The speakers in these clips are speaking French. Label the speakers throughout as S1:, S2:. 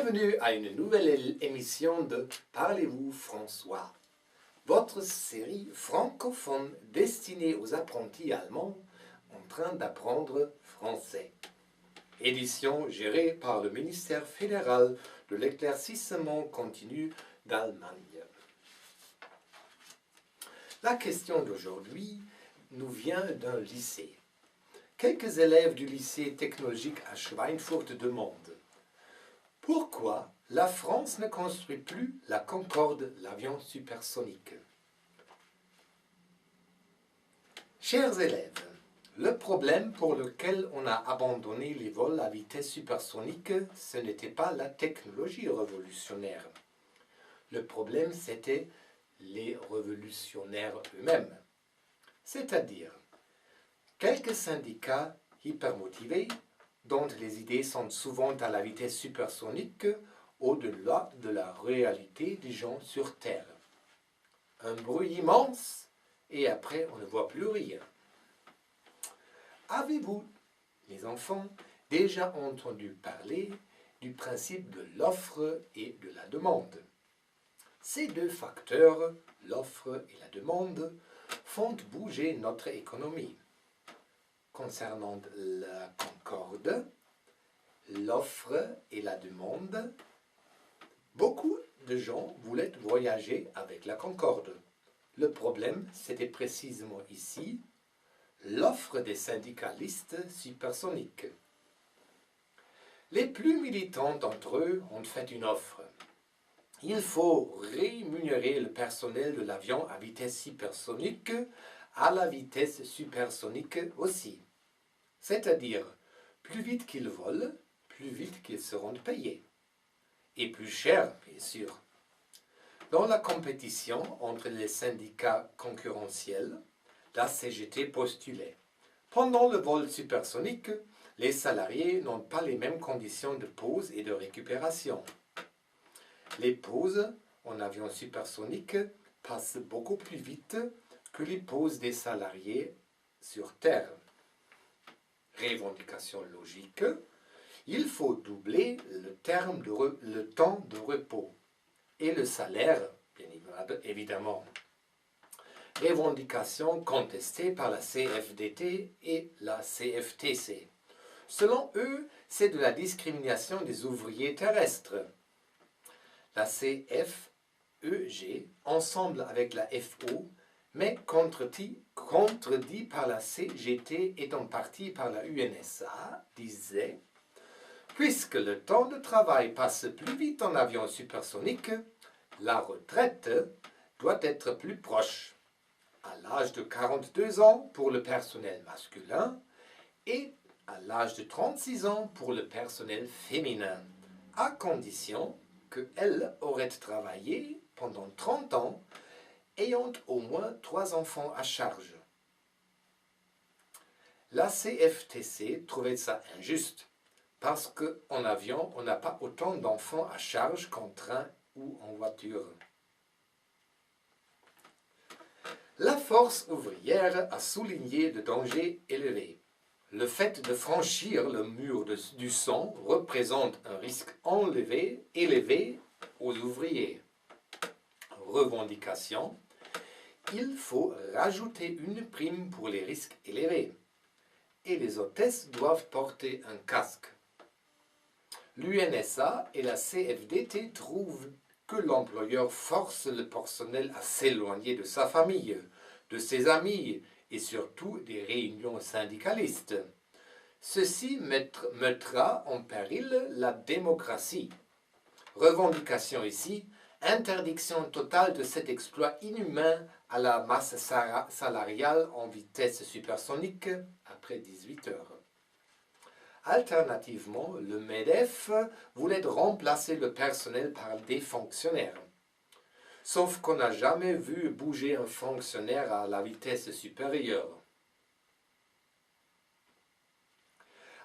S1: Bienvenue à une nouvelle émission de Parlez-vous François, votre série francophone destinée aux apprentis allemands en train d'apprendre français. Édition gérée par le ministère fédéral de l'éclaircissement continu d'Allemagne. La question d'aujourd'hui nous vient d'un lycée. Quelques élèves du lycée technologique à Schweinfurt demandent: pourquoi la France ne construit plus la Concorde, l'avion supersonique? Chers élèves, le problème pour lequel on a abandonné les vols à vitesse supersonique, ce n'était pas la technologie révolutionnaire. Le problème, c'était les révolutionnaires eux-mêmes. C'est-à-dire, quelques syndicats hypermotivés dont les idées sont souvent à la vitesse supersonique au-delà de la réalité des gens sur Terre. Un bruit immense et après on ne voit plus rien. Avez-vous, les enfants, déjà entendu parler du principe de l'offre et de la demande? Ces deux facteurs, l'offre et la demande, font bouger notre économie. Concernant la Concorde, l'offre et la demande, beaucoup de gens voulaient voyager avec la Concorde. Le problème, c'était précisément ici l'offre des syndicalistes supersoniques. Les plus militants d'entre eux ont fait une offre. Il faut rémunérer le personnel de l'avion à vitesse supersonique à la vitesse supersonique aussi. C'est-à-dire, plus vite qu'ils volent, plus vite qu'ils seront payés. Et plus cher, bien sûr. Dans la compétition entre les syndicats concurrentiels, la CGT postulait: pendant le vol supersonique, les salariés n'ont pas les mêmes conditions de pause et de récupération. Les pauses en avion supersonique passent beaucoup plus vite que les pauses des salariés sur Terre. Revendication logique, il faut doubler le temps de repos et le salaire, bien évidemment. Revendication contestée par la CFDT et la CFTC. Selon eux, c'est de la discrimination des ouvriers terrestres. La CFEG, ensemble avec la FO, mais contredit par la CGT et en partie par la UNSA, disait: puisque le temps de travail passe plus vite en avion supersonique, la retraite doit être plus proche, à l'âge de 42 ans pour le personnel masculin et à l'âge de 36 ans pour le personnel féminin, à condition qu'elle aurait travaillé pendant 30 ans ayant au moins 3 enfants à charge. La CFTC trouvait ça injuste, parce qu'en avion, on n'a pas autant d'enfants à charge qu'en train ou en voiture. La force ouvrière a souligné le danger élevé. Le fait de franchir le mur du sang représente un risque élevé aux ouvriers. Revendication: il faut rajouter une prime pour les risques élevés. Et les hôtesses doivent porter un casque. L'UNSA et la CFDT trouvent que l'employeur force le personnel à s'éloigner de sa famille, de ses amis et surtout des réunions syndicalistes. Ceci mettra en péril la démocratie. Revendication ici: interdiction totale de cet exploit inhumain à la masse salariale en vitesse supersonique après 18 heures. Alternativement, le MEDEF voulait remplacer le personnel par des fonctionnaires. Sauf qu'on n'a jamais vu bouger un fonctionnaire à la vitesse supérieure.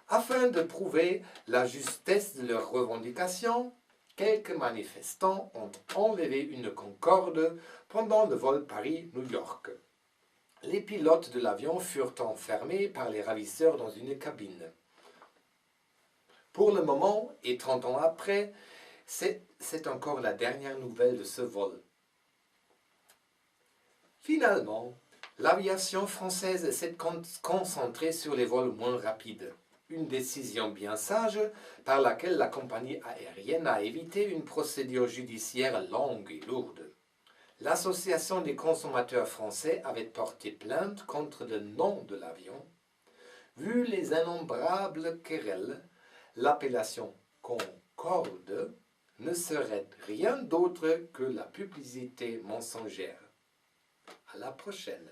S1: Afin de prouver la justesse de leurs revendications, quelques manifestants ont enlevé une Concorde pendant le vol Paris-New York. Les pilotes de l'avion furent enfermés par les ravisseurs dans une cabine. Pour le moment, et 30 ans après, C'est encore la dernière nouvelle de ce vol. Finalement, l'aviation française s'est concentrée sur les vols moins rapides. Une décision bien sage par laquelle la compagnie aérienne a évité une procédure judiciaire longue et lourde. L'Association des consommateurs français avait porté plainte contre le nom de l'avion. Vu les innombrables querelles, l'appellation Concorde ne serait rien d'autre que la publicité mensongère. À la prochaine.